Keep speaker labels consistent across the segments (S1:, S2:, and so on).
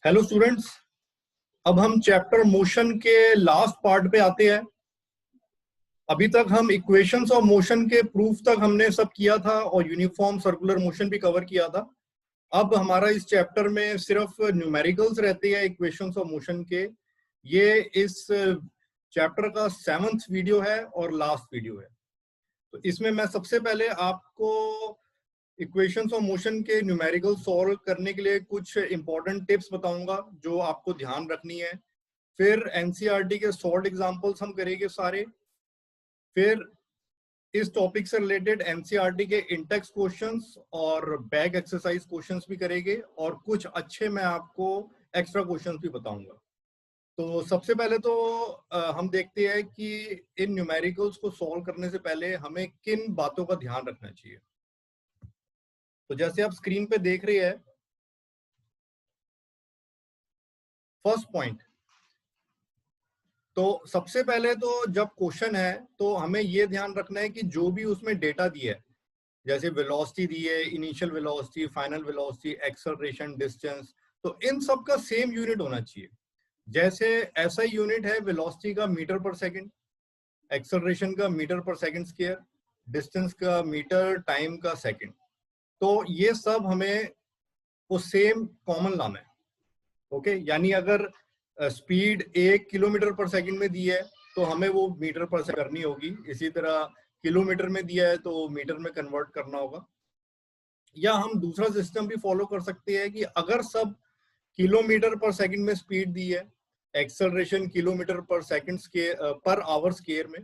S1: Hello students, अब हम chapter motion के लास्ट पार्ट पे आते हैं। अभी तक हम इक्वेशंस ऑफ मोशन के प्रूफ तक हमने सब किया था और यूनिफॉर्म सर्कुलर मोशन भी कवर किया था। अब हमारा इस चैप्टर में सिर्फ न्यूमेरिकल्स रहते हैं इक्वेशंस ऑफ मोशन के। ये इस चैप्टर का 7th वीडियो है और लास्ट वीडियो है। तो इसमें मैं सबसे पहले आपको इक्वेशंस ऑफ मोशन के न्यूमेरिकल सॉल्व करने के लिए कुछ इंपॉर्टेंट टिप्स बताऊंगा जो आपको ध्यान रखनी है। फिर एनसीईआरटी के शॉर्ट एग्जांपल्स हम करेंगे सारे। फिर इस टॉपिक से रिलेटेड एनसीईआरटी के इंटेक्स क्वेश्चंस और बैक एक्सरसाइज क्वेश्चंस भी करेंगे और कुछ अच्छे मैं आपको एक्स्ट्रा क्वेश्चंस भी बताऊंगा। तो सबसे पहले तो हम देखते हैं कि इन न्यूमेरिकल्स को सॉल्व करने से पहले हमें किन बातों का ध्यान रखना चाहिए। तो जैसे आप स्क्रीन पे देख रहे हैं, फर्स्ट पॉइंट, तो सबसे पहले तो जब क्वेश्चन है तो हमें यह ध्यान रखना है कि जो भी उसमें डेटा दिया है, जैसे वेलोसिटी दी है, initial velocity, final velocity, acceleration, distance, तो इन सब का सेम यूनिट होना चाहिए। जैसे ऐसा यूनिट है वेलोसिटी का मीटर पर सेकंड, एक्सेलरेशन का metre per second square, distance का मीटर, टाइम का सेकंड। तो ये सब हमें वो सेम कॉमन लाना है। ओके, यानी अगर स्पीड 1 किलोमीटर पर सेकंड में दी है तो हमें वो मीटर पर सेकंड करनी होगी। इसी तरह किलोमीटर में दिया है तो मीटर में कन्वर्ट करना होगा। या हम दूसरा सिस्टम भी फॉलो कर सकते हैं कि अगर सब किलोमीटर पर सेकंड में स्पीड दी है, एक्सेलरेशन किलोमीटर पर सेकंड पर आवर स्क्वायर में,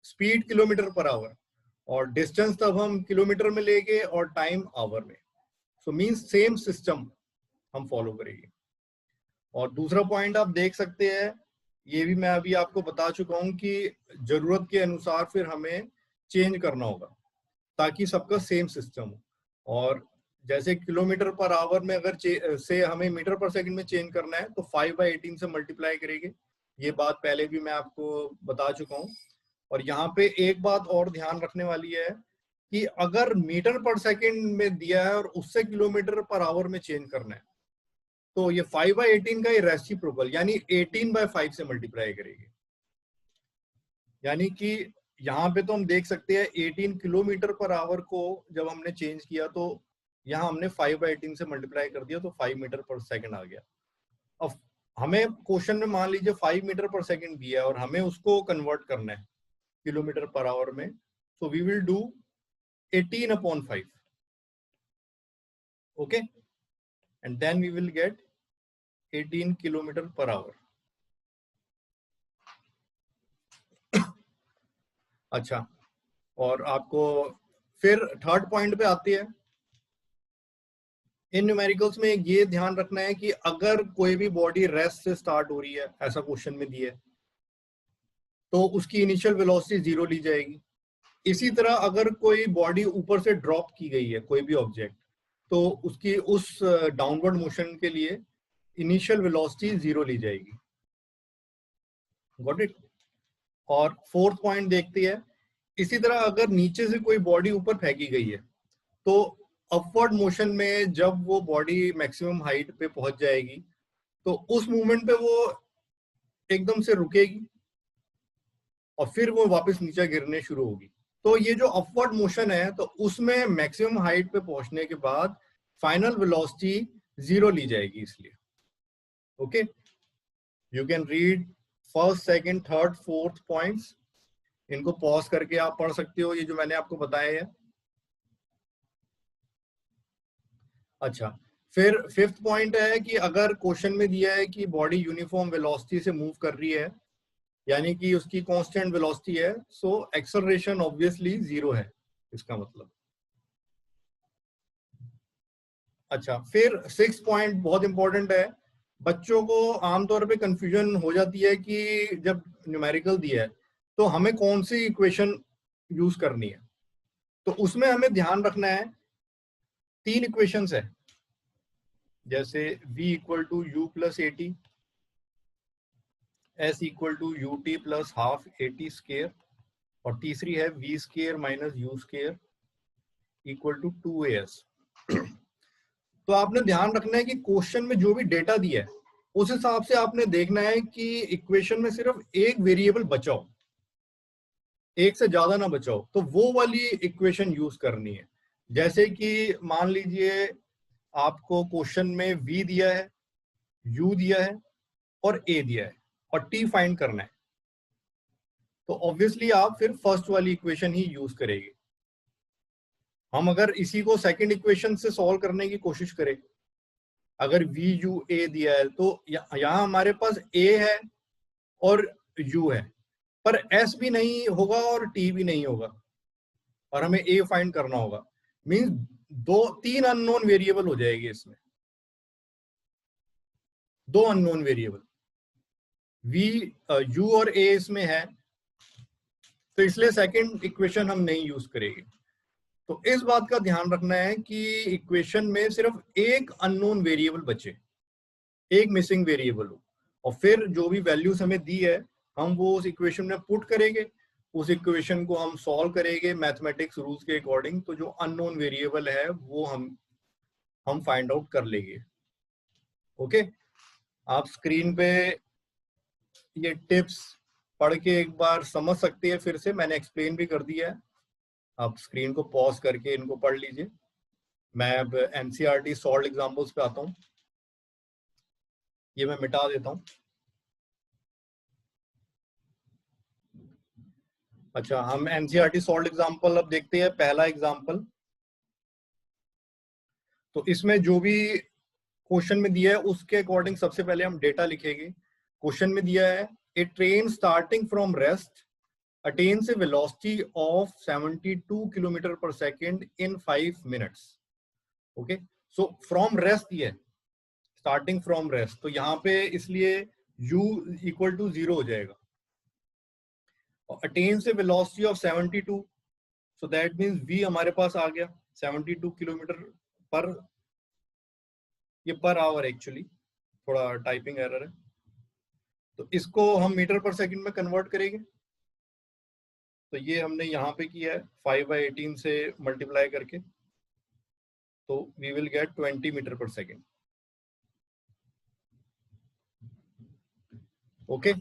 S1: स्पीड किलोमीटर पर आवर, और डिस्टेंस तब हम किलोमीटर में लेंगे और टाइम आवर में। सो मींस सेम सिस्टम हम फॉलो करेंगे। और दूसरा पॉइंट आप देख सकते हैं, ये भी मैं अभी आपको बता चुका हूं कि जरूरत के अनुसार फिर हमें चेंज करना होगा ताकि सबका सेम सिस्टम हो। और जैसे किलोमीटर पर आवर में अगर से हमें मीटर पर सेकंड में चेंज करना है तो 5/18 से मल्टीप्लाई करेंगे। ये बात पहले भी मैं आपको बता चुका हूँ। और यहाँ पे एक बात और ध्यान रखने वाली है कि अगर मीटर पर सेकंड में दिया है और उससे किलोमीटर पर आवर में चेंज करना है तो ये 5/18 का ये रेसिप्रोकल यानी 18/5 से मल्टीप्लाई करेंगे। यानी कि यहाँ पे तो हम देख सकते हैं 18 किलोमीटर पर आवर को जब हमने चेंज किया तो यहाँ हमने 5/18 से मल्टीप्लाई कर दिया तो 5 मीटर पर सेकंड आ गया। अब हमें क्वेश्चन में मान लीजिए 5 मीटर पर सेकंड दिया है और हमें उसको कन्वर्ट करना है किलोमीटर पर आवर में, so we will do 18/5, okay, and then we will get 18 kilometre per hour. अच्छा, और आपको फिर थर्ड पॉइंट पे आती है। इन न्यूमेरिकल्स में ये ध्यान रखना है कि अगर कोई भी बॉडी रेस्ट से स्टार्ट हो रही है, ऐसा क्वेश्चन में दिया है, तो उसकी इनिशियल वेलोसिटी 0 ली जाएगी। इसी तरह अगर कोई बॉडी ऊपर से ड्रॉप की गई है, कोई भी ऑब्जेक्ट, तो उसकी उस डाउनवर्ड मोशन के लिए इनिशियल वेलोसिटी 0 ली जाएगी। Got it? और फोर्थ पॉइंट देखती है, इसी तरह अगर नीचे से कोई बॉडी ऊपर फेंकी गई है तो अपवर्ड मोशन में जब वो बॉडी मैक्सिमम हाइट पे पहुंच जाएगी तो उस मूवमेंट पे वो एकदम से रुकेगी और फिर वो वापस नीचे गिरने शुरू होगी। तो ये जो अपवर्ड मोशन है तो उसमें मैक्सिमम हाइट पे पहुंचने के बाद फाइनल वेलोसिटी 0 ली जाएगी। इसलिए okay, you can read first, second, third, fourth points, इनको पॉज करके आप पढ़ सकते हो, ये जो मैंने आपको बताया है। अच्छा, फिर फिफ्थ पॉइंट है कि अगर क्वेश्चन में दिया है कि बॉडी यूनिफॉर्म वेलोसिटी से मूव कर रही है, यानी कि उसकी कांस्टेंट वेलोसिटी है, सो एक्सेलरेशन ऑब्वियसली 0 है, इसका मतलब। अच्छा, फिर सिक्स पॉइंट बहुत इंपॉर्टेंट है। बच्चों को आमतौर पे कंफ्यूजन हो जाती है कि जब न्यूमेरिकल दिया है तो हमें कौन सी इक्वेशन यूज करनी है। तो उसमें हमें ध्यान रखना है, 3 इक्वेशंस है, जैसे v equal to u plus a t, s equal to u t plus half a t square, और तीसरी है v square minus u square equal to 2as। तो आपने ध्यान रखना है कि क्वेश्चन में जो भी डेटा दिया है उस हिसाब से आपने देखना है कि इक्वेशन में सिर्फ एक वेरिएबल बचाओ, एक से ज्यादा ना बचाओ, तो वो वाली इक्वेशन यूज करनी है। जैसे कि मान लीजिए आपको क्वेश्चन में v दिया है, u दिया है और a दिया है और t फाइंड करना है, तो ऑब्वियसली आप फिर फर्स्ट वाली इक्वेशन ही यूज करेंगे। हम अगर इसी को सेकंड इक्वेशन से सॉल्व करने की कोशिश करें, अगर v u a दिया है तो यहाँ हमारे पास a है और u है, पर s भी नहीं होगा और t भी नहीं होगा और हमें a फाइंड करना होगा। मींस तीन अननोन वेरिएबल हो जाएगी इसमें, दो अननोन वेरिएबल v u और a इसमें है, तो इसलिए सेकंड इक्वेशन हम नहीं यूज करेंगे। तो इस बात का ध्यान रखना है कि इक्वेशन में सिर्फ एक अननोन वेरिएबल बचे, एक मिसिंग वेरिएबल हो, और फिर जो भी वैल्यूज हमें दी है हम वो उस इक्वेशन में पुट करेंगे, उस इक्वेशन को हम सॉल्व करेंगे मैथमेटिक्स रूल्स के अकॉर्डिंग, तो जो अननोन वेरिएबल है वो हम फाइंड आउट कर लेंगे। ओके, आप स्क्रीन पे ये टिप्स पढ़ के एक बार समझ सकते हैं, फिर से मैंने एक्सप्लेन भी कर दिया है, आप स्क्रीन को पॉज करके इनको पढ़ लीजिए। मैं अब एनसीईआरटी सॉल्व्ड एग्जांपल्स पे आता हूँ, ये मैं मिटा देता हूँ। अच्छा, हम एनसीईआरटी सॉल्व्ड एग्जांपल अब देखते हैं। पहला एग्जांपल, तो इसमें जो भी क्वेश्चन में दिया है उसके अकॉर्डिंग सबसे पहले हम डेटा लिखेंगे। क्वेश्चन में दिया है a train starting from rest attains a velocity of 72 kilometre per second in 5 minutes. Okay, so from rest ये स्टार्टिंग फ्रॉम रेस्ट, तो यहाँ पे इसलिए u इक्वल टू 0 हो जाएगा, और attains a velocity of 72, so that means v हमारे पास आ गया 72 किलोमीटर पर, ये पर आवर एक्चुअली थोड़ा टाइपिंग एरर है, तो इसको हम मीटर पर सेकंड में कन्वर्ट करेंगे। तो ये हमने यहाँ पे किया है 5/18 से मल्टीप्लाई करके, तो we will gate 20 metre per second. Okay,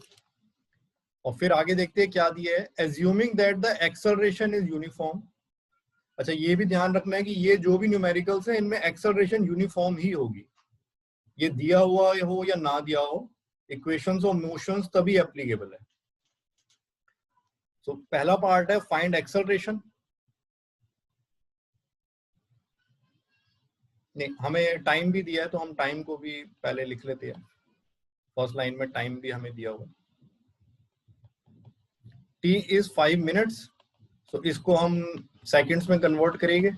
S1: और फिर आगे देखते हैं क्या दिया है, assuming that the acceleration is uniform. अच्छा, ये भी ध्यान रखना है कि ये जो भी न्यूमेरिकल्स है इनमें एक्सेलरेशन यूनिफॉर्म ही होगी, ये दिया हुआ हो या ना दिया हो, इक्वेशंस ऑफ मोशंस तभी एप्लीकेबल है। तो पहला पार्ट है फाइंड एक्सेलरेशन। नहीं, हमें टाइम भी दिया है तो हम टाइम को भी पहले लिख लेते हैं। फर्स्ट लाइन में टाइम भी हमें दिया हुआ, t इज 5 मिनट्स, तो इसको हम सेकंड्स में कन्वर्ट करेंगे।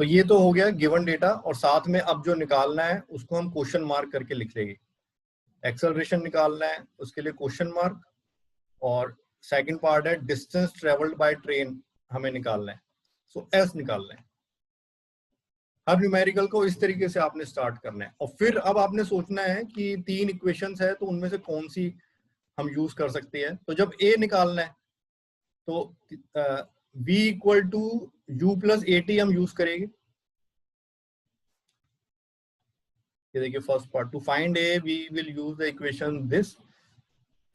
S1: तो ये तो हो गया गिवन डेटा, और साथ में अब जो निकालना है उसको हम क्वेश्चन मार्क करके लिख लेंगे। एक्सेलरेशन निकालना है, उसके लिए क्वेश्चन मार्क, और सेकंड पार्ट है डिस्टेंस ट्रेवल्ड बाय ट्रेन हमें निकालना है, सो s निकालना है। हर न्यूमेरिकल को इस तरीके से आपने स्टार्ट करना है, और फिर अब आपने सोचना है कि 3 इक्वेशंस है तो उनमें से कौन सी हम यूज कर सकते हैं। तो जब a निकालना है तो v equal to u plus at हम यूज करेंगे। ये देखिए first part, to find a we will use the equation this.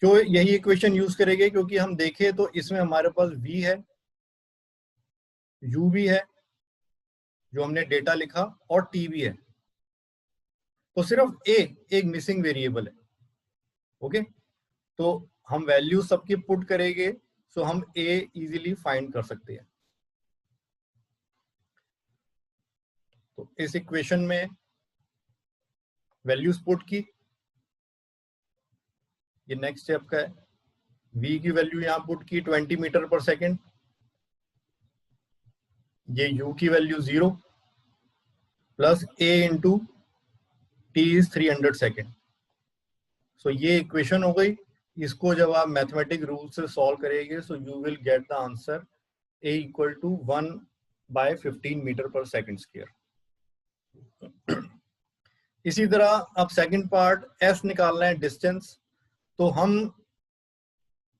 S1: क्यों यही इक्वेशन यूज करेंगे, क्योंकि हम देखें तो इसमें हमारे पास v है, u भी है जो हमने डेटा लिखा, और t भी है, तो सिर्फ a एक मिसिंग वेरिएबल है। ओके, तो हम वैल्यू सबकी पुट करेंगे, सो हम a इजीली फाइंड कर सकते हैं। तो इस इक्वेशन में वैल्यूज पुट की, ये नेक्स्ट स्टेप का है। v की वैल्यू यहां पुट की 20 मीटर पर सेकेंड, ये u की value 0 plus a into t is 300 second. So ये इक्वेशन हो गई। इसको जब आप मैथमेटिक रूल से सॉल्व करेंगे so you will get the answer a equal to 1/15 metre per second square. इसी तरह अब सेकंड पार्ट s निकालना है, डिस्टेंस, तो हम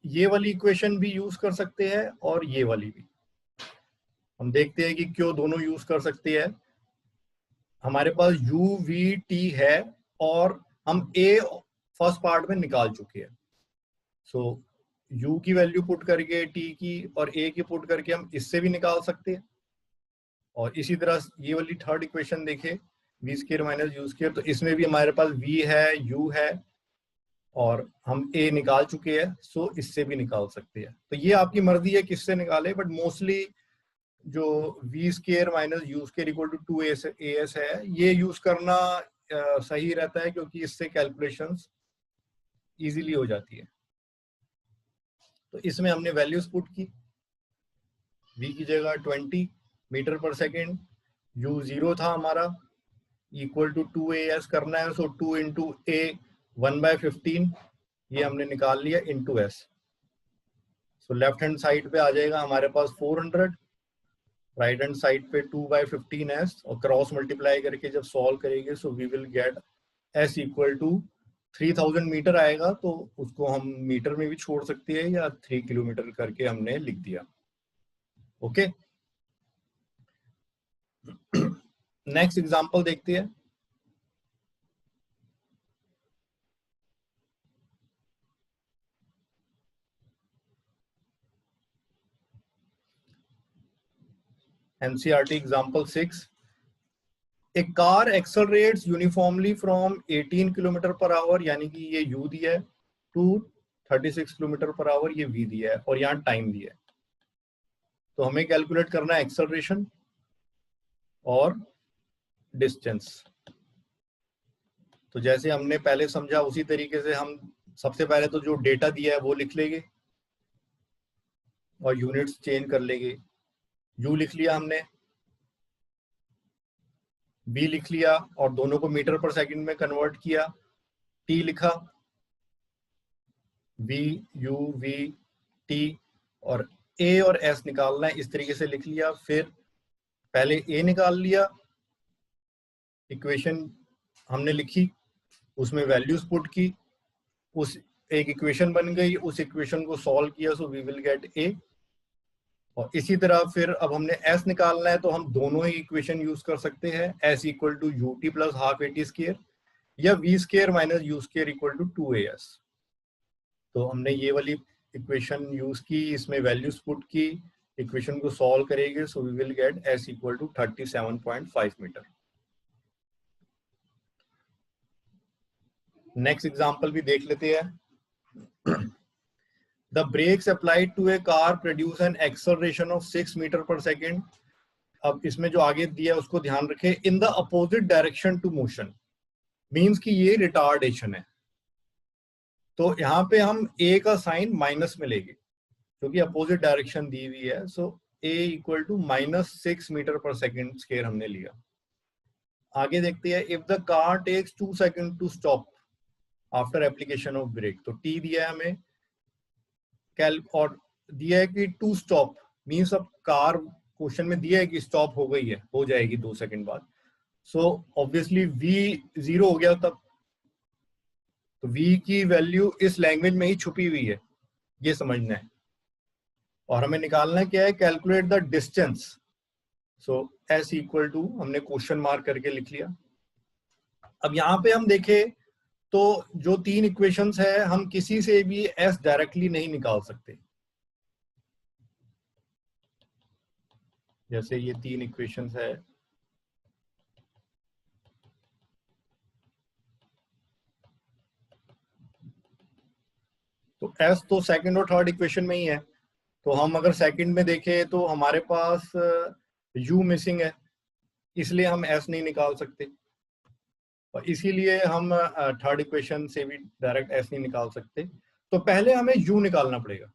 S1: ये वाली इक्वेशन भी यूज कर सकते हैं और ये वाली भी। हम देखते हैं कि क्यों दोनों यूज कर सकते हैं। हमारे पास यू वी टी है और हम ए फर्स्ट पार्ट में निकाल चुके हैं। सो यू की वैल्यू पुट करके टी की और ए की पुट करके हम इससे भी निकाल सकते हैं। और इसी तरह ये वाली थर्ड इक्वेशन देखें, v square minus u square, तो इसमें भी हमारे पास वी है, यू है और हम ए निकाल चुके हैं, सो इससे भी निकाल सकते हैं। तो ये आपकी मर्जी है किससे निकाले, बट मोस्टली जो v square minus u square equal to 2as है, ये यूज करना सही रहता है, क्योंकि इससे कैलकुलेशंस इजीली हो जाती है। तो इसमें हमने वैल्यूज पुट की, v की जगह 20 मीटर पर सेकेंड, u 0 था हमारा, इक्वल टू 2as करना है, सो 2 इंटू ए 1/15 ये हमने निकाल लिया into s। So left hand side पे आ जाएगा हमारे पास 400, राइट हैंड साइड पे 2/15s, और क्रॉस मल्टीप्लाई करके जब सॉल्व करेंगे so we will get s equal to 3000 metre आएगा। तो उसको हम मीटर में भी छोड़ सकते हैं या 3 किलोमीटर करके हमने लिख दिया। ओके, नेक्स्ट एग्जांपल देखते हैं। NCERT example 6, A car accelerates uniformly from 18 kilometre per our, यानी कि ये यू दिया है, टू 36 किलोमीटर पर आवर, ये वी दिया है, और यहाँ टाइम दिया है। तो हमें कैलकुलेट करना है एक्सेलरेशन और डिस्टेंस। तो जैसे हमने पहले समझा उसी तरीके से हम सबसे पहले तो जो डेटा दिया है वो लिख लेंगे और यूनिट्स चेंज कर लेंगे। यू लिख लिया हमने, बी लिख लिया और दोनों को मीटर पर सेकंड में कन्वर्ट किया, टी लिखा, वी यू वी टी, और ए और एस निकालना है, इस तरीके से लिख लिया। फिर पहले ए निकाल लिया, इक्वेशन हमने लिखी, उसमें वैल्यूज पुट की, उस एक इक्वेशन बन गई, उस इक्वेशन को सॉल्व किया, so we will get a. और इसी तरह फिर अब हमने s निकालना है, तो हम दोनों ही इक्वेशन यूज कर सकते हैं, s equal to u t plus half a t square या v square minus u square equal to 2as। तो हमने ये वाली इक्वेशन यूज की, इसमें वैल्यूज पुट की, इक्वेशन को सॉल्व करेंगे, so we will get s equal to 37.5 metre. Next example भी देख लेते हैं। The brakes applied to a car produce an acceleration of 6 metre per second. अब इसमें जो आगे दिया है उसको ध्यान रखें, in the opposite direction to motion, means कि ये रिटार्डेशन है। तो यहाँ पे हम a का साइन माइनस में लेंगे क्योंकि अपोजिट डायरेक्शन दी हुई है। So a equal to -6 metre per second square हमने लिया। आगे देखते हैं, if the car takes 2 second to stop after application of brake, तो t दिया है हमें, और दिया है कि टू स्टॉप, मीन्स अब कार क्वेश्चन में दिया है कि स्टॉप हो गई है, हो जाएगी 2 सेकंड बाद। सो ऑब्वियसली v 0 हो गया तब, तो v की वैल्यू इस लैंग्वेज में ही छुपी हुई है, ये समझना है। और हमें निकालना क्या है, calculate the distance. So s equal to हमने क्वेश्चन मार्क करके लिख लिया। अब यहाँ पे हम देखें तो जो 3 इक्वेशंस है, हम किसी से भी s डायरेक्टली नहीं निकाल सकते। जैसे ये 3 इक्वेशंस है, तो s तो सेकंड और थर्ड इक्वेशन में ही है। तो हम अगर सेकंड में देखें तो हमारे पास u मिसिंग है, इसलिए हम s नहीं निकाल सकते, और इसीलिए हम थर्ड इक्वेशन से भी डायरेक्ट s नहीं निकाल सकते। तो पहले हमें u निकालना पड़ेगा।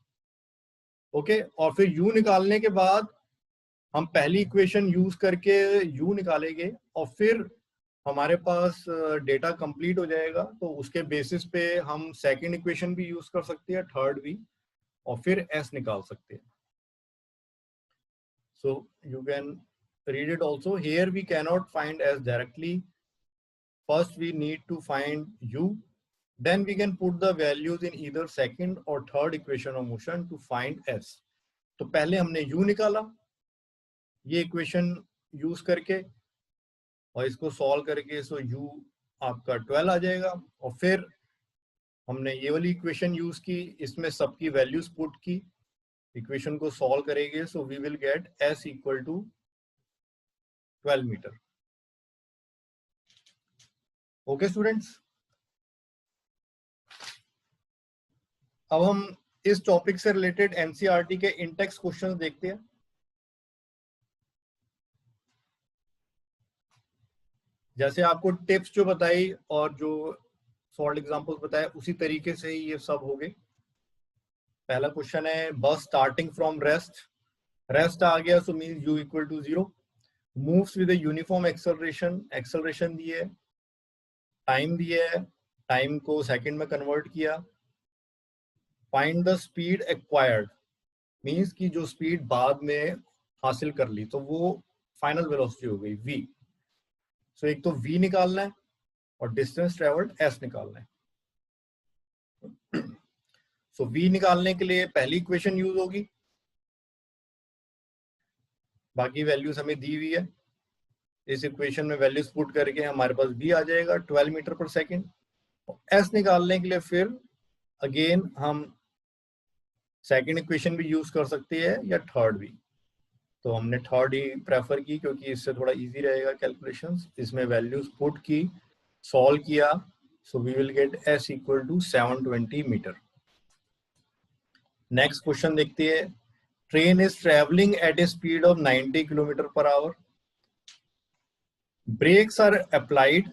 S1: ओके, और फिर u निकालने के बाद हम पहली इक्वेशन यूज करके u निकालेंगे, और फिर हमारे पास डेटा कंप्लीट हो जाएगा। तो उसके बेसिस पे हम सेकंड इक्वेशन भी यूज कर सकते हैं, थर्ड भी, और फिर s निकाल सकते हैं। So you can read it also. Here we cannot find s directly. First we need to find u, then we can put the values in either second or third equation of motion to find s. तो पहले हमने u निकाला, ये equation use करके और इसको solve करके सो u आपका 12 आ जाएगा। और फिर हमने ये वाली इक्वेशन यूज की, इसमें सबकी वैल्यूज पुट की, इक्वेशन को सॉल्व करेंगे so we will get s equal to 12 metre. Okay students, अब हम इस टॉपिक से रिलेटेड एनसीईआरटी के इंटेक्स क्वेश्चंस देखते हैं। जैसे आपको टिप्स जो बताई और जो सॉल्व एग्जांपल्स बताए उसी तरीके से ही ये सब हो गए। पहला क्वेश्चन है bus starting from rest, rest आ गया so means u equal to 0, moves with a uniform acceleration, acceleration दी है, टाइम दी है, टाइम को सेकंड में कन्वर्ट किया, find the speed acquired means की जो स्पीड बाद में हासिल कर ली तो वो फाइनल वेलोसिटी हो गई v। सो एक तो v निकालना है और डिस्टेंस ट्रेवल्ड s निकालना है। सो v निकालने के लिए पहली इक्वेशन यूज होगी, बाकी वैल्यूज हमें दी हुई है, इस इक्वेशन में वैल्यूज पुट करके हमारे पास v आ जाएगा 12 मीटर पर सेकेंड। s निकालने के लिए फिर अगेन हम सेकेंड इक्वेशन भी यूज कर सकते हैं या थर्ड भी, तो हमने थर्ड ही प्रेफर की क्योंकि इससे थोड़ा इजी रहेगा कैलकुलेशंस। इसमें वैल्यूज पुट की, सॉल्व किया, so we will get s equal to 720 metre. Next question देखते हैं, train is travelling at a speed of 90 kilometre per hour, brakes are applied,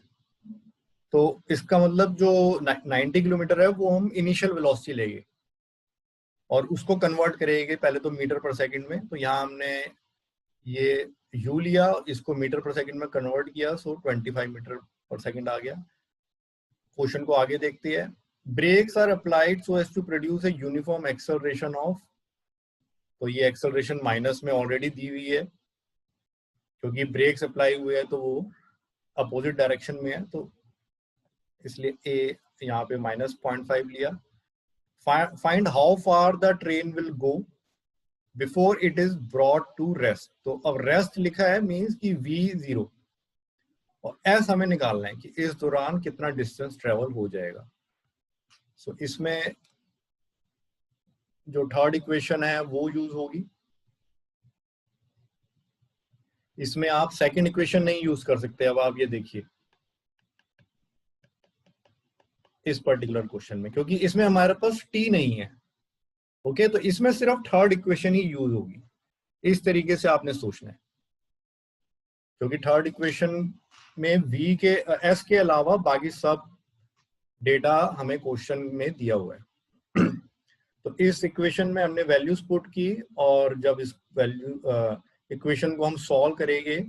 S1: तो इसका मतलब जो 90 किलोमीटर है वो हम इनिशियल वेलोसिटी लेंगे और उसको कन्वर्ट करेंगे पहले तो मीटर पर सेकंड में। तो यहाँ हमने ये u लिया, इसको मीटर पर सेकंड में कन्वर्ट किया, सो 25 मीटर पर सेकंड आ गया। क्वेश्चन को आगे देखते हैं, brakes are applied so as to produce a uniform acceleration of, तो ये एक्सेलरेशन माइनस में ऑलरेडी दी हुई है क्योंकि ब्रेक्स अप्लाई हुए हैं तो वो अपोजिट डायरेक्शन में है, तो इसलिए a यहाँ पे -0.5 लिया। Find how far the train will go before it is brought to rest, तो अब रेस्ट लिखा है मींस कि v0 और s हमें निकालना है कि इस दौरान कितना डिस्टेंस ट्रेवल हो जाएगा। सो इसमें जो थर्ड इक्वेशन है वो यूज होगी, इसमें आप सेकंड इक्वेशन नहीं यूज कर सकते। अब आप ये देखिए इस पर्टिकुलर क्वेश्चन में, क्योंकि इसमें हमारे पास t नहीं है, ओके, तो इसमें सिर्फ थर्ड इक्वेशन ही यूज होगी। इस तरीके से आपने सोचना है क्योंकि थर्ड इक्वेशन में v के s के अलावा बाकी सब डेटा हमें क्वेश्चन में दिया हुआ है। तो इस इक्वेशन में हमने वैल्यूज पुट की और जब इस वैल्यू इक्वेशन को हम सॉल्व करेंगे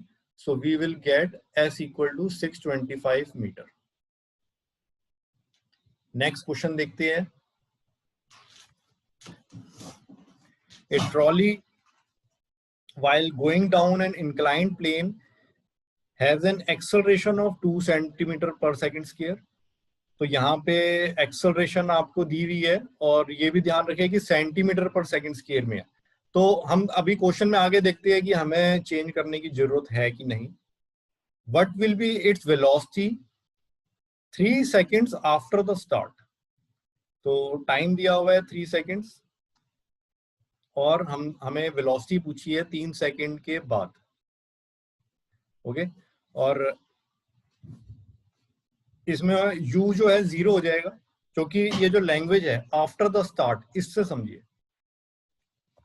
S1: so we will get s equal to 625 metre. Next question देखते हैं, a trolley while going down an inclined plane has an acceleration of 2 centimeter per second square, तो यहाँ पे एक्सेलरेशन आपको दी हुई है और ये भी ध्यान रखें कि सेंटीमीटर पर सेकंड स्क्वायर में है। तो हम अभी क्वेश्चन में आगे देखते हैं कि हमें चेंज करने की जरूरत है कि नहीं। What will B its velocity 3 seconds after the start, तो टाइम दिया हुआ है 3 सेकंड्स और हमें वेलोसिटी पूछी है 3 सेकंड के बाद, ओके। और इसमें u जो है 0 हो जाएगा क्योंकि ये जो लैंग्वेज है आफ्टर द स्टार्ट, इससे समझिए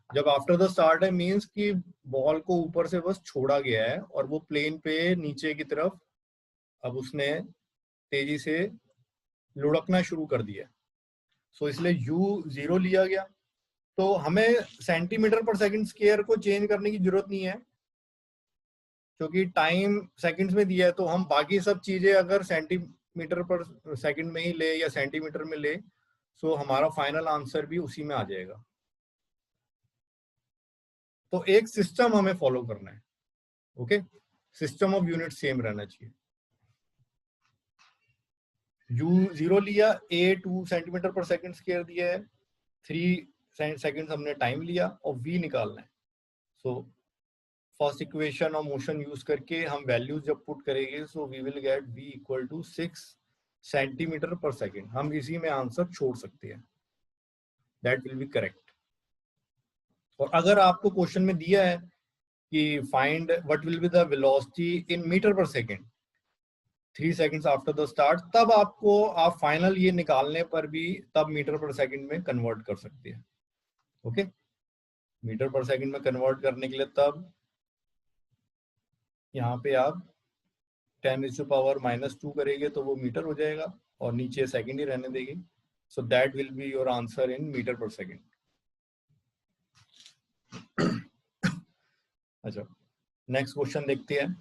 S1: जब आफ्टर द स्टार्ट है मींस कि बॉल को ऊपर से बस छोड़ा गया है और वो प्लेन पे नीचे की तरफ अब उसने तेजी से लुढ़कना शुरू कर दिया, सो इसलिए u 0 लिया गया। तो हमें सेंटीमीटर पर सेकंड स्क्वायर को चेंज करने की जरूरत नहीं है क्योंकि टाइम सेकंड्स में दिया है, तो हम बाकी सब चीजें अगर सेंटीमीटर पर सेकंड में ही ले या सेंटीमीटर में ले सो हमारा फाइनल आंसर भी उसी में आ जाएगा। तो एक सिस्टम हमें फॉलो करना है, okay, system of unit same रहना चाहिए। u 0 लिया, a 2 सेंटीमीटर पर सेकंड स्क्वायर दिया है, 3 सेकंड्स हमने टाइम लिया और v निकालना है। सो फर्स्ट इक्वेशन और मोशन यूज करके हम वैल्यूज जब पुट करेंगे so we will get v equal to 6 centimetre per second. हम इसी में आंसर छोड़ सकते हैं. That will be correct. और अगर आपको क्वेश्चन में दिया है कि find what will be the velocity in metre per second 3 seconds after the start, तब आप फाइनल ये निकालने पर भी तब मीटर पर सेकेंड में कन्वर्ट कर सकते हैं. ओके, मीटर पर सेकेंड में कन्वर्ट करने के लिए तब यहाँ पे आप 10⁻⁻² करेंगे तो वो मीटर हो जाएगा और नीचे सेकेंड ही रहने देंगे. So that will be your answer in metre per second. अच्छा, नेक्स्ट क्वेश्चन देखते हैं.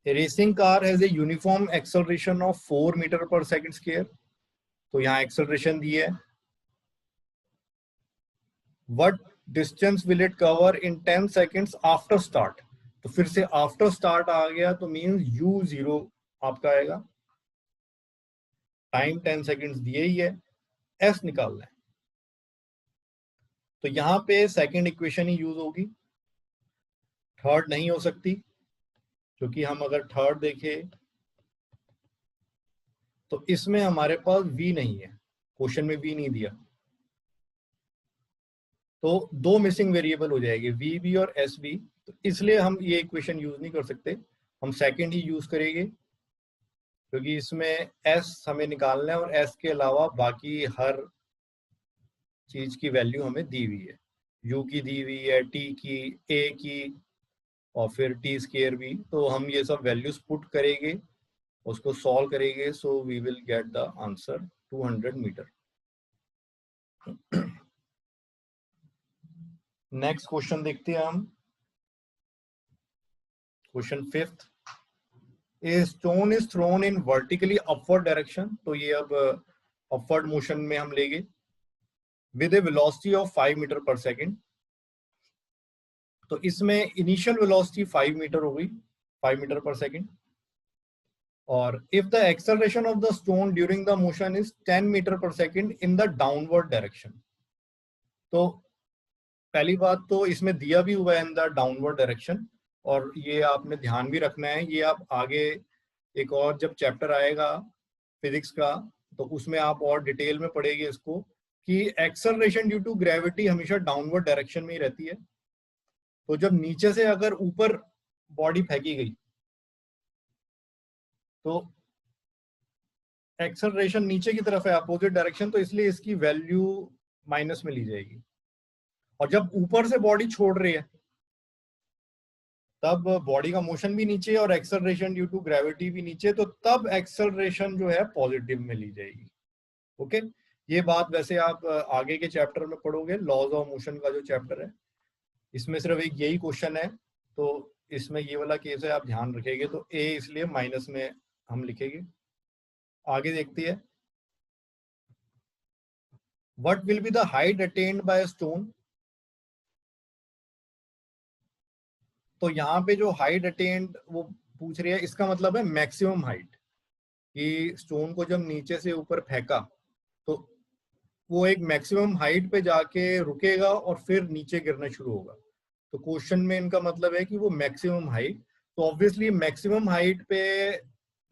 S1: A racing car has a uniform acceleration of 4 metre per second square. तो यहाँ एक्सेलरेशन दी है. What distance will it cover in 10 seconds after start? तो फिर से आफ्टर स्टार्ट आ गया तो मीन्स u0 आपका आएगा. टाइम 10 सेकेंड्स दिए ही है, s निकालना है. तो यहाँ पे सेकेंड इक्वेशन ही यूज होगी, थर्ड नहीं हो सकती, क्योंकि हम अगर थर्ड देखें तो इसमें हमारे पास v नहीं है, क्वेश्चन में v नहीं दिया. तो दो मिसिंग वेरिएबल हो जाएंगे, वी बी और एस बी. तो इसलिए हम ये इक्वेशन यूज नहीं कर सकते, हम सेकंड ही यूज करेंगे, क्योंकि इसमें एस हमें निकालना है और एस के अलावा बाकी हर चीज की वैल्यू हमें दी हुई है. यू की दी हुई है, टी की, ए की और फिर टी स्क्वायर भी. तो हम ये सब वैल्यूज पुट करेंगे, उसको सॉल्व करेंगे. So we will get the answer 200 metre. Next question देखते हैं हम. Question fifth. A stone is thrown in vertically upward direction. तो ये अब अपवर्ड मोशन में हम लेंगे with a velocity of 5 metre per second. तो इसमें इनिशियल वेलोसिटी 5 मीटर हो गई, 5 मीटर पर सेकेंड. और if the acceleration of the stone during the motion is 10 metre per second in the downward direction. तो पहली बात तो इसमें दिया भी हुआ है इन द डाउनवर्ड डायरेक्शन, और ये आपने ध्यान भी रखना है. ये आप आगे एक और जब चैप्टर आएगा फिजिक्स का तो उसमें आप और डिटेल में पढ़ेंगे इसको, कि एक्सेलरेशन ड्यू टू ग्रेविटी हमेशा डाउनवर्ड डायरेक्शन में ही रहती है. तो जब नीचे से अगर ऊपर बॉडी फेंकी गई तो एक्सेलरेशन नीचे की तरफ है, अपोजिट डायरेक्शन, तो इसलिए इसकी वैल्यू माइनस में ली जाएगी. और जब ऊपर से बॉडी छोड़ रही है तब बॉडी का मोशन भी नीचे और एक्सेलरेशन ड्यू टू ग्रेविटी भी नीचे, तो तब एक्सेलरेशन जो है पॉजिटिव में ली जाएगी. ओके, ये बात वैसे आप आगे के चैप्टर में पढ़ोगे, लॉज ऑफ मोशन का जो चैप्टर है, इसमें सिर्फ एक यही क्वेश्चन है. तो इसमें ये वाला केस है, आप ध्यान रखेंगे. तो ए इसलिए माइनस में हम लिखेंगे. आगे देखते हैं. What will be the height attend by stone. तो यहाँ पे जो हाइट अटेन्ड वो पूछ रही है, इसका मतलब है मैक्सिमम हाइट, कि स्टोन को जब नीचे से ऊपर फेंका तो वो एक मैक्सिमम हाइट पे जाके रुकेगा और फिर नीचे गिरना शुरू होगा. तो क्वेश्चन में इनका मतलब है कि वो मैक्सिमम हाइट. तो ऑब्वियसली मैक्सिमम हाइट पे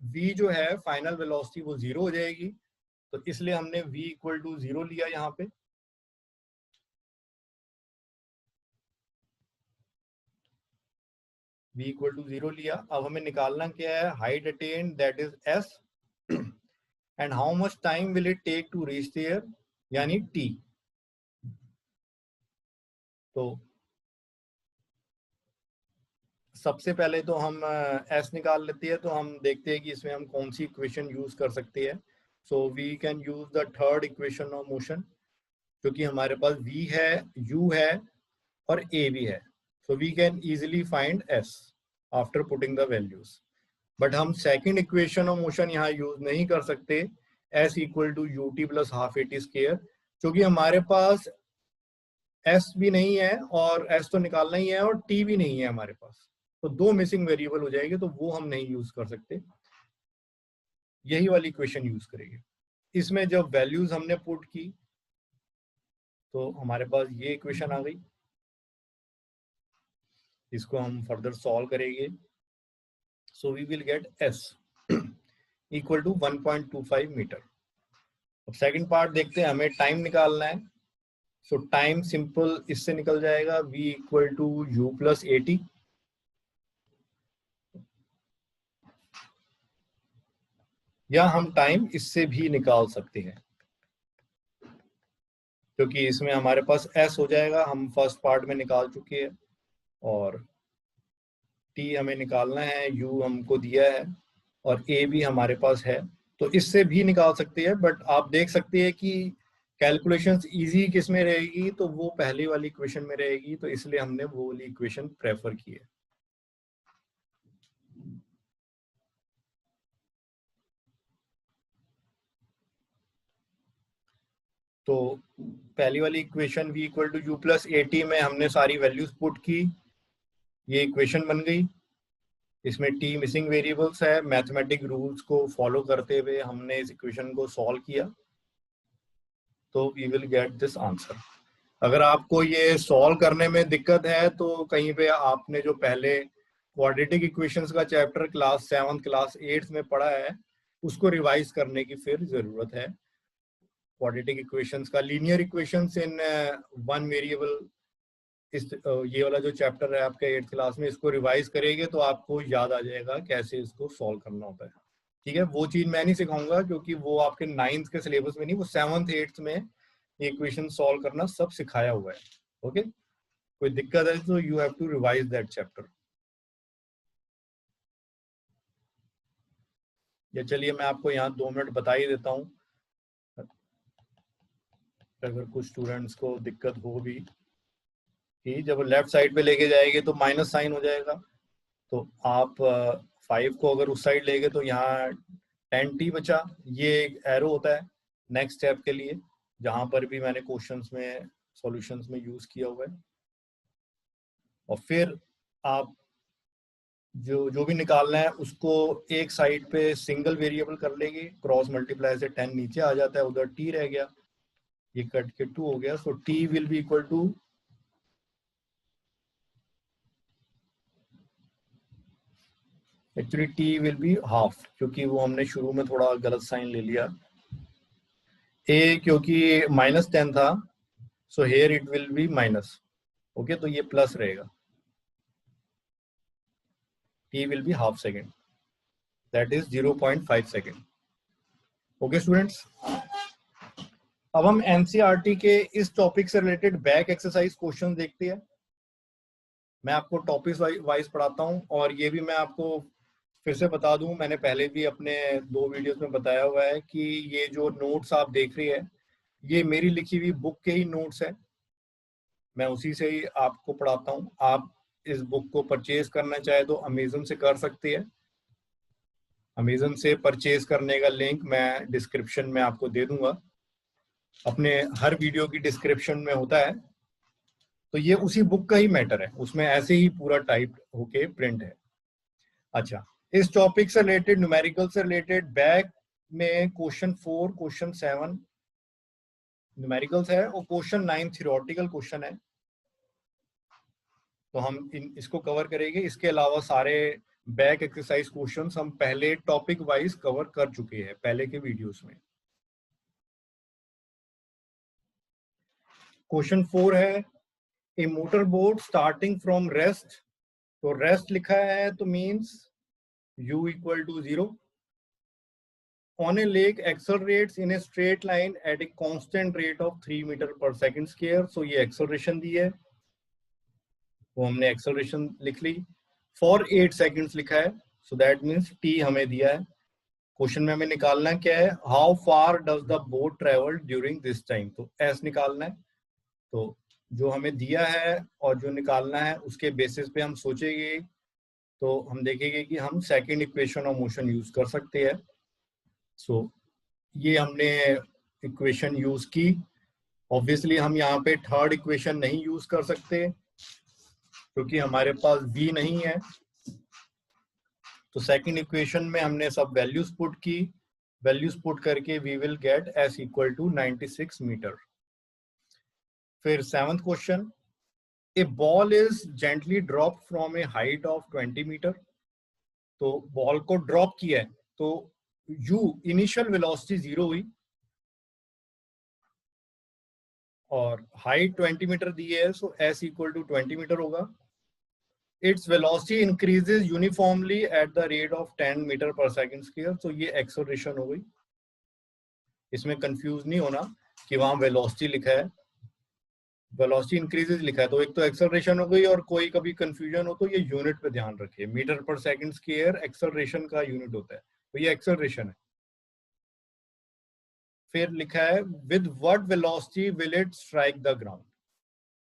S1: v जो है फाइनल वेलोसिटी वो 0 हो जाएगी. तो इसलिए हमने v इक्वल टू 0 लिया यहाँ पे. v इक्वल टू 0 लिया. अब हमें निकालना क्या है, height attained that is s and how much time will it take to reach there, यानी t. तो सबसे पहले तो हम s निकाल लेते हैं. तो हम देखते हैं कि इसमें हम कौन सी इक्वेशन यूज कर सकते हैं. So we can use the third equation of motion, क्योंकि हमारे पास v है, u है और a भी है. So we can easily find s after putting the values. But हम सेकंड इक्वेशन ऑफ मोशन यहाँ यूज नहीं कर सकते, s equal to u t plus half a t square, क्योंकि हमारे पास s भी नहीं है और s तो निकालना ही है और t भी नहीं है हमारे पास. तो दो मिसिंग वेरिएबल हो जाएंगे, तो वो हम नहीं यूज कर सकते. यही वाली इक्वेशन यूज करेंगे. इसमें जब वैल्यूज हमने पुट की तो हमारे पास ये इक्वेशन आ गई. इसको हम फर्दर सॉल्व करेंगे। So we will get s equal to 1.25 metre. अब सेकंड पार्ट देखते हैं, हमें टाइम निकालना है। सो टाइम सिंपल इससे निकल जाएगा, v equal to u plus 80। या हम टाइम इससे भी निकाल सकते हैं, क्योंकि इसमें हमारे पास s हो जाएगा, हम फर्स्ट पार्ट में निकाल चुके हैं, और t हमें निकालना है, u हमको दिया है, और a भी हमारे पास है। तो इससे भी निकाल सकते हैं, बट आप देख सकते हैं कि कैलकुलेशंस इजी किस में रहेगी, तो वो पहली वाली इक्वेशन में रहेगी, तो इसलिए हमने वो वाली इक्वेशन प्रेफर की है। तो पहली वाली equation v equal to u plus 80 में हमने सारी वैल्यूज पुट की, ये इक्वेशन बन गई। इसमें t मिसिंग वेरिएबल्स है, मैथमेटिक रूल्स को फॉलो करते हुए हमने इस इक्वेशन को सॉल्व किया, तो we will get this answer. अगर आपको ये सॉल्व करने में दिक्कत है तो कहीं पे आपने जो पहले क्वाड्रेटिक इक्वेशंस का चैप्टर क्लास 7 क्लास 8 में पढ़ा है, उसको रिवाइज करने की फिर जरूरत है। क्वाड्रेटिक इक्वेशंस का linear equations in one variable, इस ये वाला जो चैप्टर है आपके 8th क्लास में, इसको रिवाइज करेंगे तो आपको याद आ जाएगा कैसे इसको सॉल्व करना होता है। ठीक है, वो चीज मैं नहीं सिखाऊंगा, क्योंकि वो आपके 9th के सिलेबस में नहीं, वो 7th 8th में ये इक्वेशन सॉल्व करना सब सिखाया हुआ है। ओके, कोई दिक्कत है तो you have to revise that chapter. या चलिए मैं आपको यहाँ 2 मिनट बता ही देता हूँ, अगर कुछ स्टूडेंट्स को दिक्कत हो भी, कि जब लेफ्ट साइड पे लेके जाएंगे तो माइनस साइन हो जाएगा, तो आप 5 को अगर उस साइड लेंगे तो यहाँ 10t बचा, ये एक एरो होता है नेक्स्ट स्टेप के लिए, जहां पर भी मैंने क्वेश्चंस में सॉल्यूशंस में यूज किया हुआ है। और फिर आप जो भी निकालना है उसको एक साइड पे सिंगल वेरिएबल कर लेंगे, क्रॉस मल्टीप्लाई से 10 नीचे आ जाता है, उधर t रह गया, ये कट के 2 हो गया। So t will be equal to, actually t will be half, क्योंकि वो हमने शुरू में थोड़ा गलत साइन ले लिया, a क्योंकि -10 था, so here it will be minus. Okay, तो ये प्लस रहेगा, t will be half second, that is 0.5 second। Okay students, अब हम एनसीईआरटी के इस टॉपिक से रिलेटेड बैक एक्सरसाइज क्वेश्चन देखते हैं। मैं आपको टॉपिक वाइज पढ़ाता हूं, और ये भी मैं आपको फिर से बता दूं, मैंने पहले भी अपने 2 वीडियोस में बताया हुआ है कि ये जो नोट्स आप देख रही है, ये मेरी लिखी हुई बुक के ही नोट्स है, मैं उसी से ही आपको पढ़ाता हूं। आप इस बुक को परचेज करना चाहे तो अमेजन से कर सकते हैं। अमेजन से परचेज करने का लिंक मैं डिस्क्रिप्शन में आपको दे दूंगा, अपने हर वीडियो की डिस्क्रिप्शन में होता है। तो ये उसी बुक का ही मैटर है, उसमें ऐसे ही पूरा टाइप होके प्रिंट है। अच्छा, इस टॉपिक से रिलेटेड, न्यूमेरिकल से रिलेटेड, बैक में क्वेश्चन 4, क्वेश्चन 7 न्यूमेरिकल्स है, और क्वेश्चन 9 थ्योरेटिकल क्वेश्चन है, तो हम इसको कवर करेंगे। इसके अलावा सारे बैक एक्सरसाइज क्वेश्चंस हम पहले टॉपिक वाइज कवर कर चुके हैं पहले के वीडियोस में। क्वेश्चन 4 है, a motor boat starting from rest, तो रेस्ट लिखा है तो means u equal to 0, on a lake accelerates in a straight line at a constant rate of 3 metre per second square. So ये acceleration दी है, वो हमने एक्सेलरेशन लिख ली। फॉर 8 सेकंड्स लिखा है, सो दैट मींस t हमें दिया है। क्वेश्चन में हमें निकालना क्या है, how far does the boat travel during this time, तो s निकालना है। तो जो हमें दिया है और जो निकालना है उसके बेसिस पे हम सोचेंगे, तो हम देखेंगे कि हम second equation of motion use कर सकते हैं। सो ये हमने इक्वेशन यूज की। ऑब्वियसली हम यहाँ पे थर्ड इक्वेशन नहीं यूज कर सकते, क्योंकि हमारे पास v नहीं है। तो सेकंड इक्वेशन में हमने सब वैल्यूज पुट की, वैल्यूज पुट करके we will get s equal to 96 metre. फिर 7th question, A ball is gently dropped from a height of 20 metre. तो बॉल को ड्रॉप किया है, तो u इनिशियल वेलोसिटी 0 हुई और हाइट 20 मीटर दी है, सो s इक्वल टू 20 मीटर होगा. Its velocity increases uniformly at the rate of 10 metre per second square. तो ये एक्सेलरेशन हो गई. इसमें कंफ्यूज नहीं होना कि वहां वेलोसिटी लिखा है, वेलोसिटी इंक्रीजेस लिखा है. तो एक तो एक्सेलरेशन हो गई, और कोई कभी कंफ्यूजन हो तो ये यूनिट पे ध्यान रखिए. Metre per second square acceleration का यूनिट होता है, तो ये एक्सेलरेशन है. फिर लिखा है with what velocity will it strike the ground.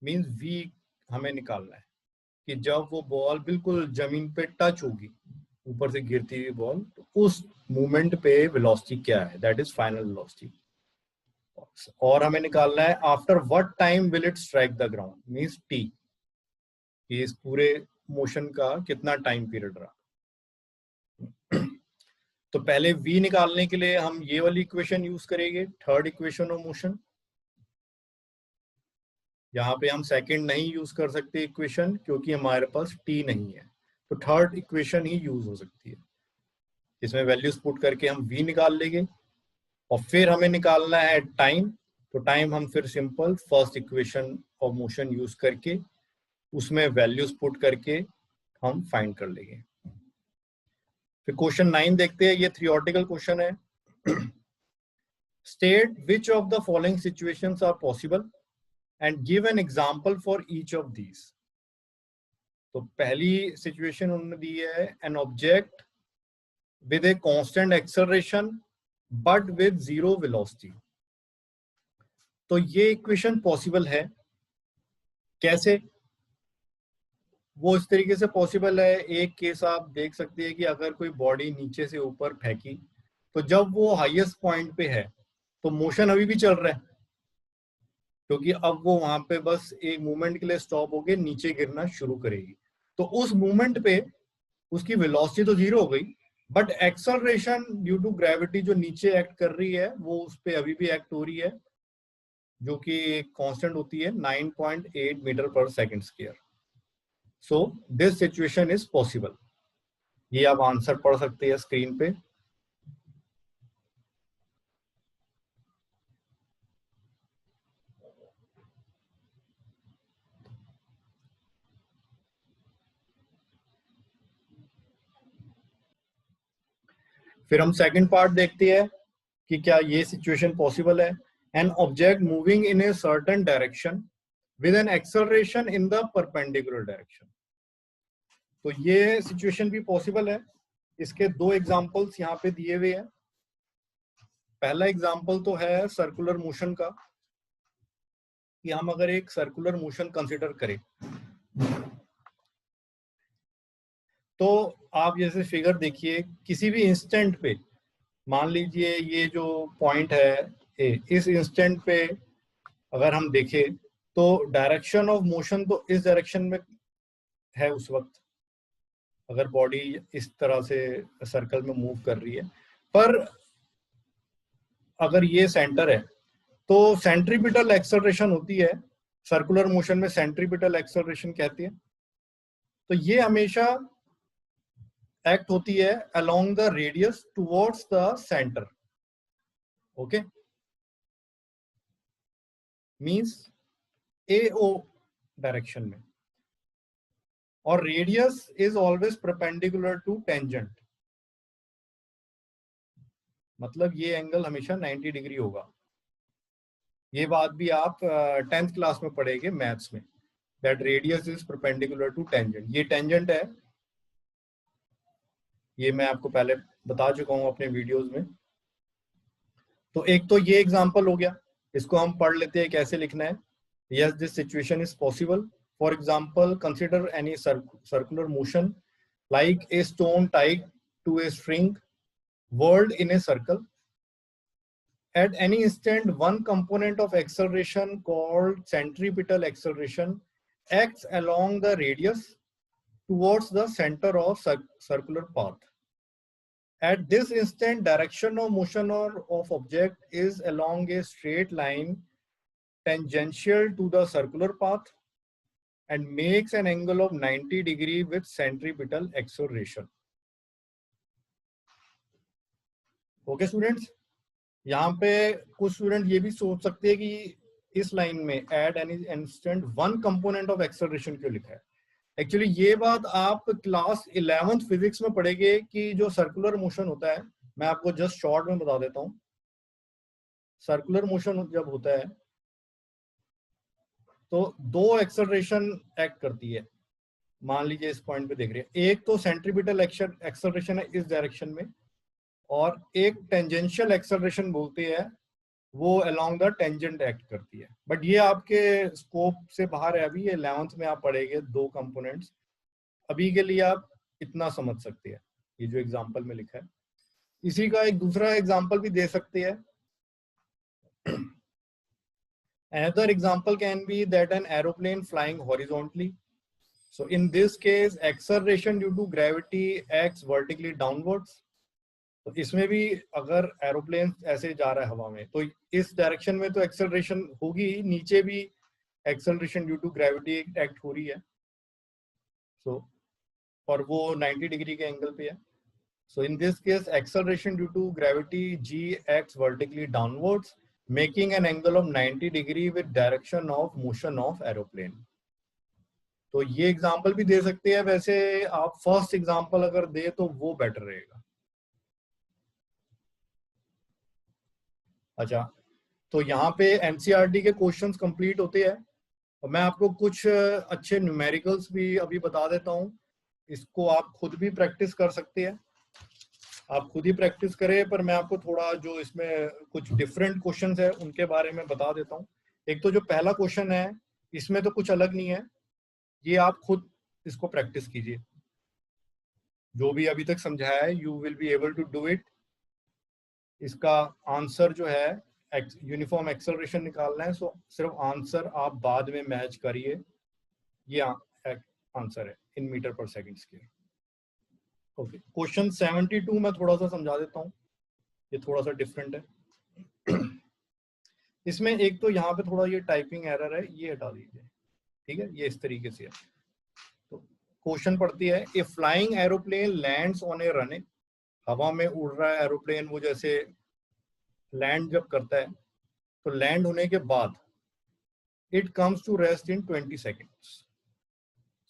S1: Means v हमें निकालना है कि जब वो बॉल बिल्कुल जमीन पे टच होगी, ऊपर से गिरती हुई बॉल, तो उस मूवमेंट पे वेलोसिटी क्या है, दैट इज फाइनल वेलोसिटी. और हमें निकालना है after what time will it strike the ground, means t, कि इस पूरे मोशन का कितना टाइम पीरियड रहा. तो पहले v निकालने के लिए हम ये वाली इक्वेशन यूज करेंगे, थर्ड इक्वेशन ऑफ मोशन. यहाँ पे हम सेकंड नहीं यूज कर सकते इक्वेशन, क्योंकि हमारे पास t नहीं है. तो थर्ड इक्वेशन ही यूज हो सकती है. इसमें वैल्यूज पुट करके हम v निकाल लेंगे, और फिर हमें निकालना है टाइम. तो टाइम हम फिर simple first equation of motion use करके उसमें वैल्यूज पुट करके हम फाइंड कर लेंगे. फिर क्वेश्चन 9 देखते हैं. ये थ्योरेटिकल क्वेश्चन है. State which of the following situations are possible and give an example for each of these. तो पहली सिचुएशन उन्होंने दी है, an object with a constant acceleration but with zero velocity. तो ये इक्वेशन पॉसिबल है. कैसे? वो इस तरीके से पॉसिबल है. एक केस आप देख सकते हैं कि अगर कोई बॉडी नीचे से ऊपर फेंकी, तो जब वो हाईएस्ट पॉइंट पे है तो मोशन अभी भी चल रहा है, क्योंकि अब वो वहां पे बस एक मूवमेंट के लिए स्टॉप होके नीचे गिरना शुरू करेगी. तो उस मूवमेंट पे उसकी वेलोसिटी तो जीरो हो गई, but acceleration due to gravity जो नीचे एक्ट कर रही है वो उस पे अभी भी एक्ट हो रही है, जो कि कांस्टेंट होती है 9.8 metre per second square. So this situation is possible. ये आप आंसर पढ़ सकते हैं स्क्रीन पे. फिर हम सेकंड पार्ट देखते हैं कि क्या ये सिचुएशन पॉसिबल है. An object moving in a certain direction with an acceleration in the perpendicular direction. तो ये सिचुएशन भी पॉसिबल है. इसके दो एग्जांपल्स यहाँ पे दिए हुए हैं. पहला एग्जांपल तो है सर्कुलर मोशन का, कि हम अगर एक सर्कुलर मोशन कंसीडर करें, तो आप जैसे फिगर देखिए, किसी भी इंस्टेंट पे, मान लीजिए ये जो पॉइंट है ए, इस इंस्टेंट पे अगर हम देखें तो डायरेक्शन ऑफ मोशन तो इस डायरेक्शन में है उस वक्त, अगर बॉडी इस तरह से सर्कल में मूव कर रही है. पर अगर ये सेंटर है तो सेंट्रीपिटल एक्सेलरेशन होती है, सर्कुलर मोशन में सेंट्रीपिटल एक्सेलरेशन कहती है. तो ये हमेशा एक्ट होती है along the radius towards the centre. Okay, means AO direction में, और radius is always perpendicular to tangent. मतलब ये एंगल हमेशा 90 डिग्री होगा. ये बात भी आप 10th क्लास में पढ़ेंगे मैथ्स में, that radius is perpendicular to tangent. ये टेंजेंट है, ये मैं आपको पहले बता चुका हूं अपने वीडियोस में. तो एक तो ये एग्जांपल हो गया, इसको हम पढ़ लेते हैं कैसे लिखना है. Yes, this situation is possible. For example, consider any circular motion like a stone tied to a string whirled in a circle. At any instant, one component of acceleration called centripetal acceleration acts along the radius towards the center of circular path. At this instant, direction of motion of object is along a straight line tangential to the circular path. and makes an angle of 90 degree with centripetal acceleration. Okay students, यहाँ पे कुछ student ये भी सोच सकते हैं कि इस लाइन में add any instant one component of acceleration क्यों लिखा है. एक्चुअली ये बात आप क्लास 11th फिजिक्स में पढ़ेंगे कि जो सर्कुलर मोशन होता है, मैं आपको जस्ट शॉर्ट में बता देता हूँ. सर्कुलर मोशन जब होता है तो दो एक्सेलरेशन एक्ट करती है. मान लीजिए इस पॉइंट पे देख रहे हैं, एक तो सेंट्रीपिटल एक्सेलरेशन है इस डायरेक्शन में, और एक टेंजेंशियल एक्सेलरेशन बोलते हैं, वो अलोंग द टेंजेंट एक्ट करती है. बट ये आपके स्कोप से बाहर है. अभी ये 11th में आप पढ़ेंगे दो कंपोनेंट्स. अभी के लिए आप इतना समझ सकते हैं ये जो एग्जांपल में लिखा है. इसी का एक दूसरा एग्जांपल भी दे सकते हैं. Another example can be that an aeroplane flying horizontally. So in this case, acceleration due to gravity acts vertically downwards. तो इसमें भी अगर एरोप्लेन ऐसे जा रहा है हवा में, तो इस डायरेक्शन में तो एक्सेलरेशन होगी, नीचे भी acceleration due to gravity act हो रही है. सो और वो 90 डिग्री के एंगल पे है. So in this case acceleration due to gravity g acts vertically downwards, making an angle of 90 degree with direction of motion of aeroplane. तो ये एग्जांपल भी दे सकते हैं. वैसे आप फर्स्ट एग्जांपल अगर दे तो वो बेटर रहेगा. अच्छा, तो यहाँ पे एनसीईआरटी के क्वेश्चंस कंप्लीट होते हैं, और मैं आपको कुछ अच्छे न्यूमेरिकल्स भी अभी बता देता हूँ. इसको आप खुद भी प्रैक्टिस कर सकते हैं. आप खुद ही प्रैक्टिस करें, पर मैं आपको थोड़ा जो इसमें कुछ डिफरेंट क्वेश्चंस है उनके बारे में बता देता हूँ. एक तो जो पहला क्वेश्चन है, इसमें तो कुछ अलग नहीं है, ये आप खुद इसको प्रैक्टिस कीजिए. जो भी अभी तक समझाया है, you will be able to do it. इसका आंसर जो है यूनिफॉर्म एक्सेलरेशन निकालना है. सो सिर्फ आंसर आप बाद में मैच करिए. ये आंसर है इन metre per second square. Okay, question 72 मैं थोड़ा सा समझा देता हूँ. ये थोड़ा सा डिफरेंट है. इसमें एक तो यहाँ पे थोड़ा ये टाइपिंग एरर है, ये हटा दीजिए. ठीक है, ये इस तरीके से है. तो क्वेश्चन पढ़ती है, a flying aeroplane lands on a runway. हवा में उड़ रहा है एरोप्लेन, वो जैसे लैंड जब करता है तो लैंड होने के बाद it comes to rest in 20 seconds.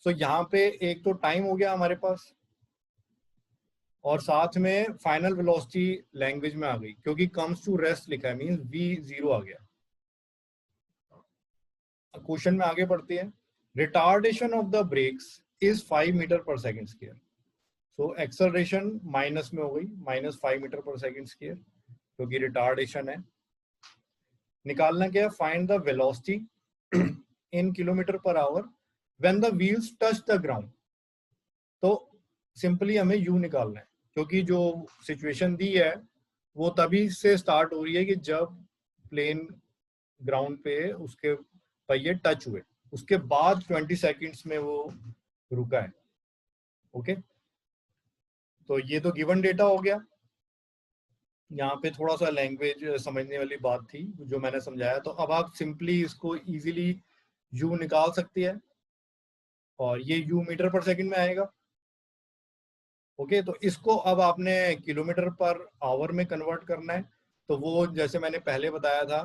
S1: So यहाँ पे एक तो टाइम हो गया हमारे पास, और साथ में फाइनल वेलोसिटी लैंग्वेज में आ गई, क्योंकि कम्स टू रेस्ट लिखा है, मींस v0 आ गया. क्वेश्चन में आगे बढ़ते हैं. Retardation of the brakes is 5 metre per second square. So acceleration minus में हो गई, -5 मीटर पर सेकेंड स्क्वायर, क्योंकि रिटार्डेशन है. निकालना क्या है, find the velocity in kilometre per our when the wheels touch the ground. तो सिंपली हमें u निकालना है, क्योंकि जो सिचुएशन दी है वो तभी से स्टार्ट हो रही है कि जब प्लेन ग्राउंड पे उसके पहिए टच हुए, उसके बाद 20 सेकंड्स में वो रुका है. ओके, तो ये तो गिवन डेटा हो गया. यहाँ पे थोड़ा सा लैंग्वेज समझने वाली बात थी जो मैंने समझाया. तो अब आप सिंपली इसको इजीली u निकाल सकती है, और ये u मीटर पर सेकंड में आएगा. ओके, तो इसको अब आपने किलोमीटर पर आवर में कन्वर्ट करना है. तो वो जैसे मैंने पहले बताया था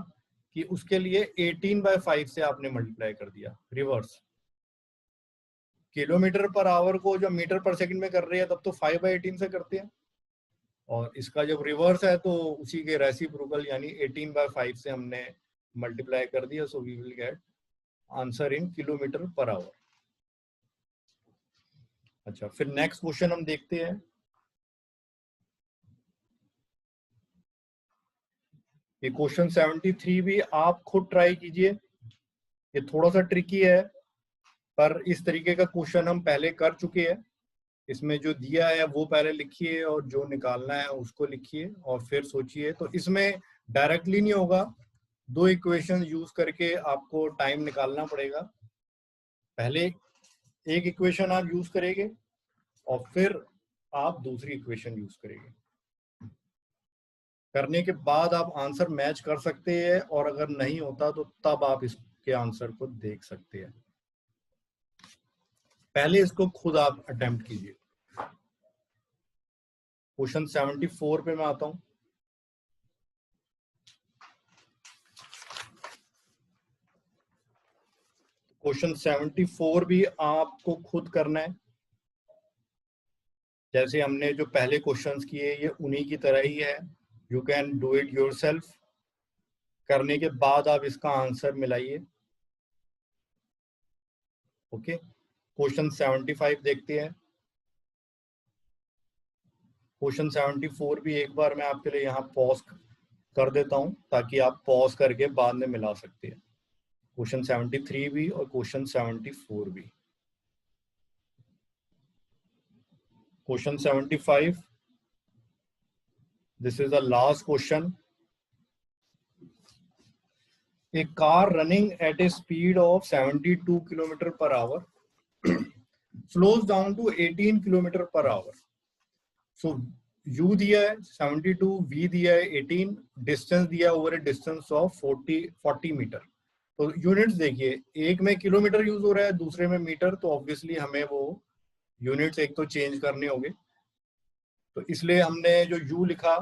S1: कि उसके लिए 18/5 से आपने मल्टीप्लाई कर दिया रिवर्स. किलोमीटर पर आवर को जब मीटर पर सेकंड में कर रही है तब तो 5/18 से करते हैं, और इसका जब रिवर्स है तो उसी के रेसिप्रोकल यानी 18/5 से हमने मल्टीप्लाई कर दिया. So we will get answer in kilometre per hour. अच्छा, फिर नेक्स्ट क्वेश्चन हम देखते हैं. ये क्वेश्चन 73 भी आप खुद ट्राई कीजिए. ये थोड़ा सा ट्रिकी है, पर इस तरीके का क्वेश्चन हम पहले कर चुके हैं. इसमें जो दिया है वो पहले लिखिए, और जो निकालना है उसको लिखिए, और फिर सोचिए. तो इसमें डायरेक्टली नहीं होगा, दो इक्वेशन यूज करके आपको टाइम निकालना पड़ेगा. पहले एक इक्वेशन आप यूज करेंगे, और फिर आप दूसरी इक्वेशन यूज करेंगे. करने के बाद आप आंसर मैच कर सकते हैं, और अगर नहीं होता तो तब आप इसके आंसर को देख सकते हैं. पहले इसको खुद आप अटेम्प्ट कीजिए। क्वेश्चन 74 पे मैं आता हूं। क्वेश्चन 74 भी आपको खुद करना है। जैसे हमने जो पहले क्वेश्चंस किए ये उन्हीं की तरह ही है। You can do it yourself. करने के बाद आप इसका आंसर मिलाइए। ओके, क्वेश्चन 75 देखते हैं। क्वेश्चन 74 भी एक बार मैं आपके लिए यहाँ पॉज कर देता हूँ ताकि आप पॉज करके बाद में मिला सकते हैं। क्वेश्चन 73 भी और क्वेश्चन 74 भी। Question 75, this is the last question. A car running at a speed of 72 km per hour slows down to 18 km per hour. So U दिया है 72, V दिया है 18, डिस्टेंस दिया over a distance of 40 metre. तो units देखिए, एक में kilometre use हो रहा है, दूसरे में मीटर, तो ऑब्वियसली हमें वो यूनिट्स एक तो चेंज करने होंगे। तो इसलिए हमने जो U लिखा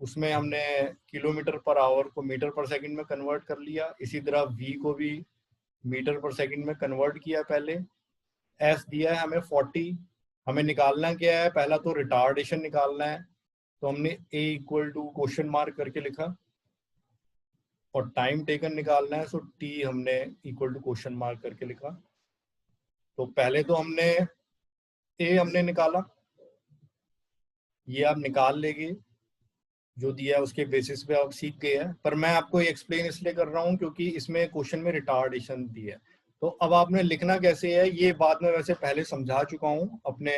S1: उसमें हमने किलोमीटर पर आवर को मीटर पर सेकंड में कन्वर्ट कर लिया। इसी तरह V को भी मीटर पर सेकंड में कन्वर्ट किया पहले। S दिया है हमें 40। हमें निकालना क्या है, पहला तो रिटार्डेशन निकालना है, तो हमने A equal to question mark करके लिखा, और टाइम टेकन निकालना है, सो T हमने इक्वल टू क्वेश्चन मार्क करके लिखा। तो पहले तो हमने A हमने निकाला, ये आप निकाल लेंगे, जो दिया है उसके बेसिस पे आप सीख गए हैं। पर मैं आपको एक्सप्लेन इसलिए कर रहा हूँ क्योंकि इसमें क्वेश्चन में रिटार्डेशन दी है। तो अब आपने लिखना कैसे है ये बात मैं वैसे पहले समझा चुका हूँ अपने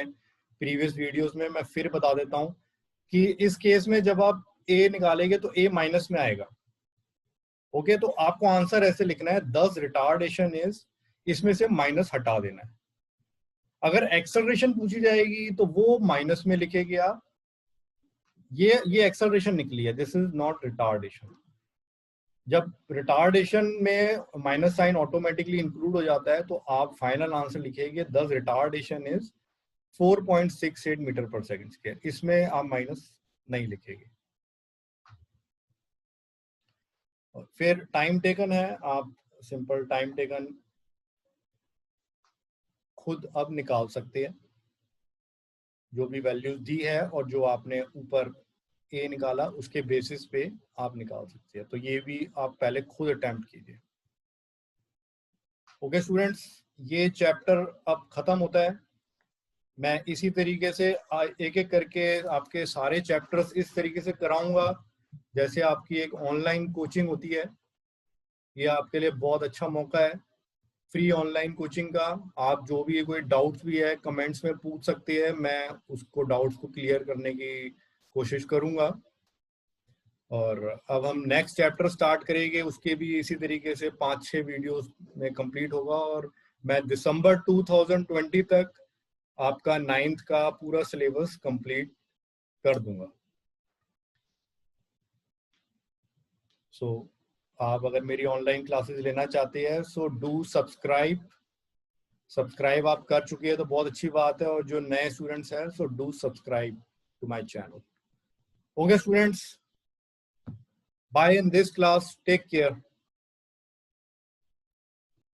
S1: प्रीवियस वीडियोस में, मैं फिर बता देता हूँ कि इस केस में जब आप A निकालेंगे तो A माइनस में आएगा। ओके, तो आपको आंसर ऐसे लिखना है 10 रिटार्डेशन इज, इसमें से माइनस हटा देना है। अगर एक्सेलरेशन पूछी जाएगी तो वो माइनस में लिखेंगे आप। ये एक्सेलरेशन निकली है, दिस इज नॉट रिटार्डेशन। जब रिटार्डेशन में माइनस साइन ऑटोमेटिकली इंक्लूड हो जाता है तो आप फाइनल आंसर लिखेंगे 10 retardation is 4.68 metre per second square. इसमें आप माइनस नहीं लिखेंगे। और फिर टाइम टेकन है, आप सिंपल टाइम टेकन खुद अब निकाल सकते हैं, जो भी वैल्यूज दी है और जो आपने ऊपर A निकाला उसके बेसिस पे आप निकाल सकते हैं। तो ये भी आप पहले खुद अटेम्प्ट कीजिए। ओके स्टूडेंट्स, ये चैप्टर अब खत्म होता है। मैं इसी तरीके से एक एक करके आपके सारे चैप्टर्स इस तरीके से कराऊंगा जैसे आपकी एक ऑनलाइन कोचिंग होती है। ये आपके लिए बहुत अच्छा मौका है, फ्री ऑनलाइन कोचिंग का। आप जो भी कोई डाउट्स भी है कमेंट्स में पूछ सकते हैं, मैं उसको डाउट्स को क्लियर करने की कोशिश करूंगा। और अब हम नेक्स्ट चैप्टर स्टार्ट करेंगे, उसके भी इसी तरीके से 5-6 वीडियोस में कंप्लीट होगा। और मैं दिसंबर 2020 तक आपका 9th का पूरा सिलेबस कंप्लीट कर दूंगा। सो आप अगर मेरी ऑनलाइन क्लासेस लेना चाहते हैं सो डू सब्सक्राइब आप कर चुके हैं तो बहुत अच्छी बात है, और जो नए स्टूडेंट्स हैं so do subscribe to my channel. Okay students, bye in this class, take care.